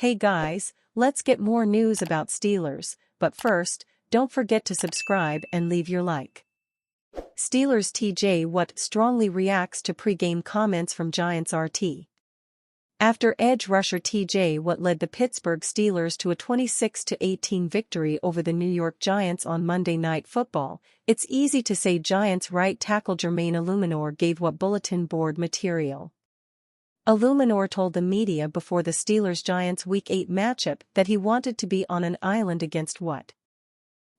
Hey guys, let's get more news about Steelers, but first, don't forget to subscribe and leave your like. Steelers TJ Watt strongly reacts to pre-game comments from Giants RT. After edge rusher TJ Watt led the Pittsburgh Steelers to a 26-18 victory over the New York Giants on Monday Night Football, it's easy to say Giants right tackle Jermaine Eluemunor gave Watt bulletin board material. Eluemunor told the media before the Steelers-Giants Week 8 matchup that he wanted to be on an island against Watt.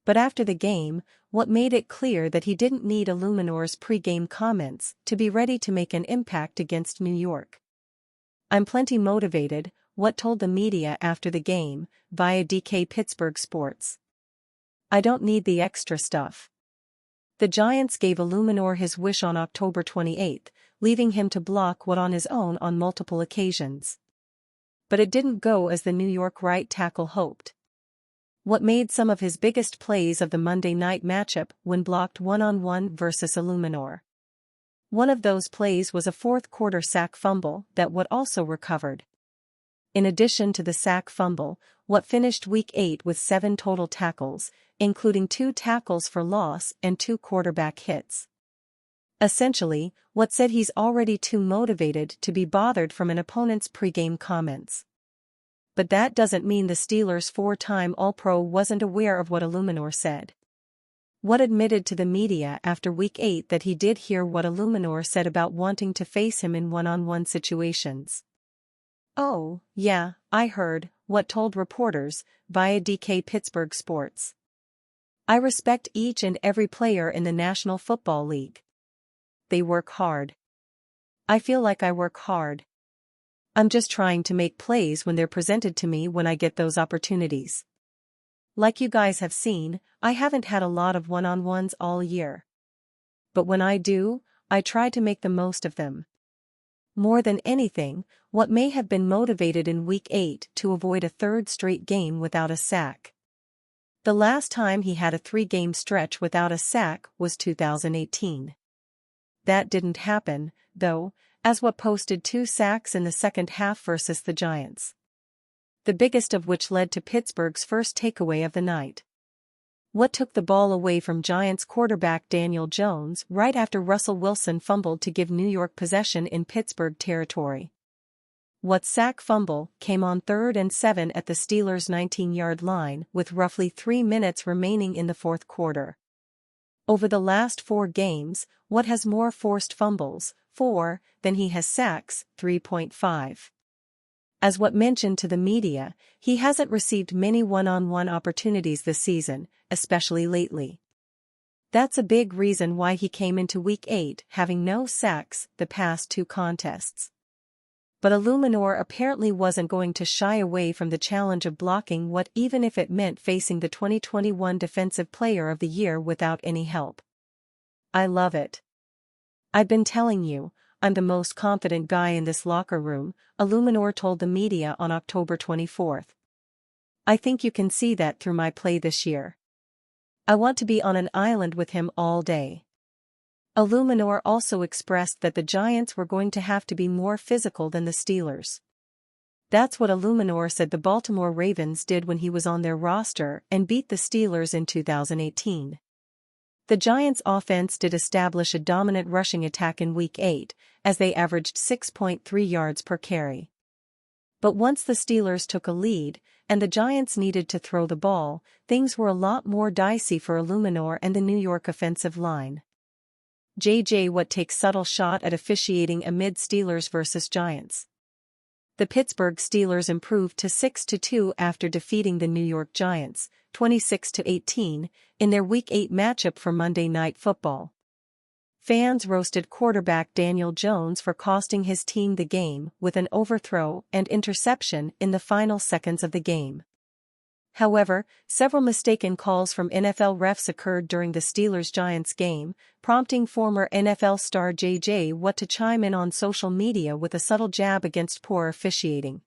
But after the game, Watt made it clear that he didn't need Eluemunor's pre-game comments to be ready to make an impact against New York. "I'm plenty motivated," Watt told the media after the game, via DK Pittsburgh Sports. "I don't need the extra stuff." The Giants gave Eluemunor his wish on October 28, leaving him to block Watt on his own on multiple occasions. But it didn't go as the New York right tackle hoped. Watt made some of his biggest plays of the Monday night matchup when blocked one-on-one versus Eluemunor. One of those plays was a fourth-quarter sack fumble that Watt also recovered. In addition to the sack fumble, Watt finished Week 8 with 7 total tackles, including 2 tackles for loss and 2 quarterback hits. Essentially, Watt said he's already too motivated to be bothered from an opponent's pre-game comments. But that doesn't mean the Steelers' 4-time All-Pro wasn't aware of what Eluemunor said. Watt admitted to the media after Week 8 that he did hear what Eluemunor said about wanting to face him in one-on-one situations. "Oh, yeah, I heard," Watt told reporters, via DK Pittsburgh Sports. "I respect each and every player in the National Football League. They work hard. I feel like I work hard. I'm just trying to make plays when they're presented to me when I get those opportunities. Like you guys have seen, I haven't had a lot of one-on-ones all year. But when I do, I try to make the most of them." More than anything, Watt may have been motivated in Week 8 to avoid a third straight game without a sack. The last time he had a 3-game stretch without a sack was 2018. That didn't happen, though, as Watt posted 2 sacks in the second half versus the Giants. The biggest of which led to Pittsburgh's first takeaway of the night. Watt took the ball away from Giants quarterback Daniel Jones right after Russell Wilson fumbled to give New York possession in Pittsburgh territory. Watt's sack fumble came on 3rd and 7 at the Steelers' 19-yard line with roughly 3 minutes remaining in the fourth quarter. Over the last 4 games, Watt has more forced fumbles, 4, than he has sacks, 3.5. As Watt mentioned to the media, he hasn't received many one-on-one opportunities this season, especially lately. That's a big reason why he came into Week 8 having no sacks the past 2 contests. But Eluemunor apparently wasn't going to shy away from the challenge of blocking Watt even if it meant facing the 2021 Defensive Player of the Year without any help. "I love it. I've been telling you, I'm the most confident guy in this locker room," Eluemunor told the media on October 24. "I think you can see that through my play this year. I want to be on an island with him all day." Eluemunor also expressed that the Giants were going to have to be more physical than the Steelers. That's what Eluemunor said the Baltimore Ravens did when he was on their roster and beat the Steelers in 2018. The Giants' offense did establish a dominant rushing attack in Week 8, as they averaged 6.3 yards per carry. But once the Steelers took a lead, and the Giants needed to throw the ball, things were a lot more dicey for Eluemunor and the New York offensive line. JJ Watt takes subtle shot at officiating amid Steelers vs. Giants. The Pittsburgh Steelers improved to 6-2 after defeating the New York Giants, 26-18, in their Week 8 matchup for Monday Night Football. Fans roasted quarterback Daniel Jones for costing his team the game with an overthrow and interception in the final seconds of the game. However, several mistaken calls from NFL refs occurred during the Steelers-Giants game, prompting former NFL star JJ Watt to chime in on social media with a subtle jab against poor officiating.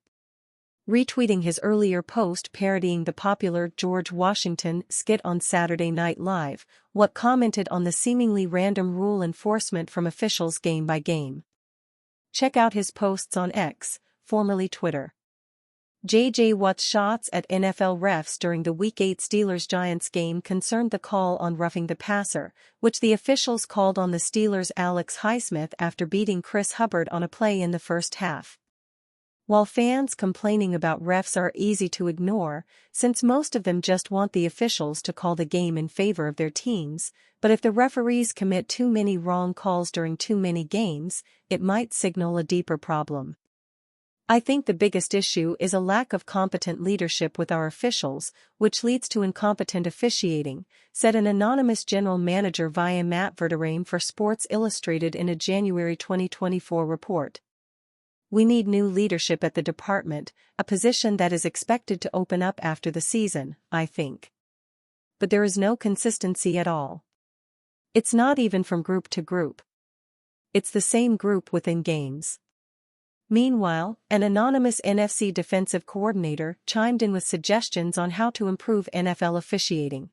Retweeting his earlier post parodying the popular George Washington skit on Saturday Night Live, Watt commented on the seemingly random rule enforcement from officials game by game. Check out his posts on X, formerly Twitter. J.J. Watt's shots at NFL refs during the Week 8 Steelers-Giants game concerned the call on roughing the passer, which the officials called on the Steelers' Alex Highsmith after beating Chris Hubbard on a play in the first half. While fans complaining about refs are easy to ignore, since most of them just want the officials to call the game in favor of their teams, but if the referees commit too many wrong calls during too many games, it might signal a deeper problem. I think the biggest issue is a lack of competent leadership with our officials, which leads to incompetent officiating, said an anonymous general manager via Matt Verderame for Sports Illustrated in a January 2024 report. We need new leadership at the department, a position that is expected to open up after the season, I think. But there is no consistency at all. It's not even from group to group. It's the same group within games. Meanwhile, an anonymous NFC defensive coordinator chimed in with suggestions on how to improve NFL officiating.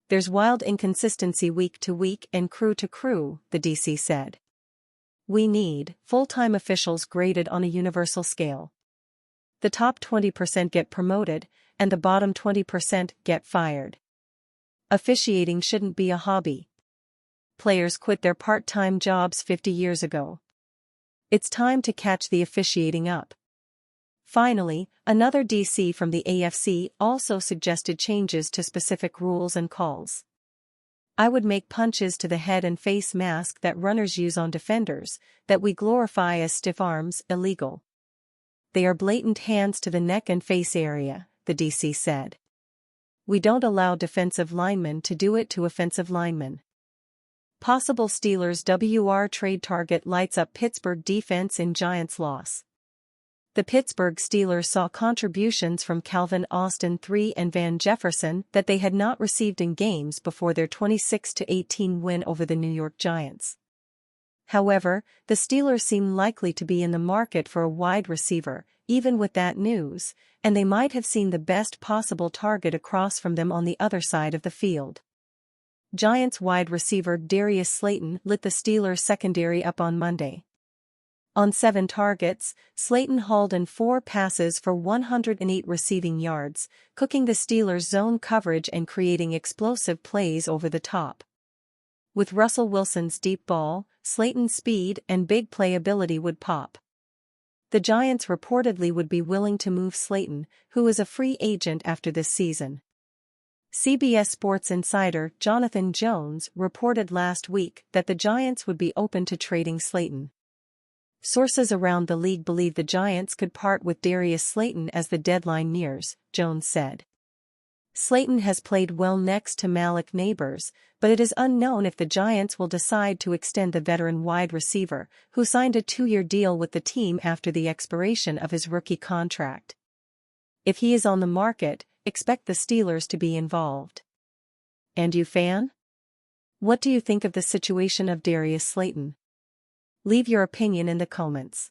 There's wild inconsistency week to week and crew to crew, the DC said. We need full-time officials graded on a universal scale. The top 20% get promoted, and the bottom 20% get fired. Officiating shouldn't be a hobby. Players quit their part-time jobs 50 years ago. It's time to catch the officiating up. Finally, another DC from the AFC also suggested changes to specific rules and calls. I would make punches to the head and face mask that runners use on defenders, that we glorify as stiff arms, illegal. They are blatant hands to the neck and face area, the DC said. We don't allow defensive linemen to do it to offensive linemen. Possible Steelers WR trade target lights up Pittsburgh defense in Giants loss. The Pittsburgh Steelers saw contributions from Calvin Austin III and Van Jefferson that they had not received in games before their 26-18 win over the New York Giants. However, the Steelers seem likely to be in the market for a wide receiver, even with that news, and they might have seen the best possible target across from them on the other side of the field. Giants wide receiver Darius Slayton lit the Steelers secondary up on Monday. On 7 targets, Slayton hauled in 4 passes for 108 receiving yards, cooking the Steelers' zone coverage and creating explosive plays over the top. With Russell Wilson's deep ball, Slayton's speed and big playability would pop. The Giants reportedly would be willing to move Slayton, who is a free agent after this season. CBS Sports insider Jonathan Jones reported last week that the Giants would be open to trading Slayton. Sources around the league believe the Giants could part with Darius Slayton as the deadline nears, Jones said. Slayton has played well next to Malik Neighbors, but it is unknown if the Giants will decide to extend the veteran wide receiver, who signed a 2-year deal with the team after the expiration of his rookie contract. If he is on the market, expect the Steelers to be involved. And you, fan? What do you think of the situation of Darius Slayton? Leave your opinion in the comments.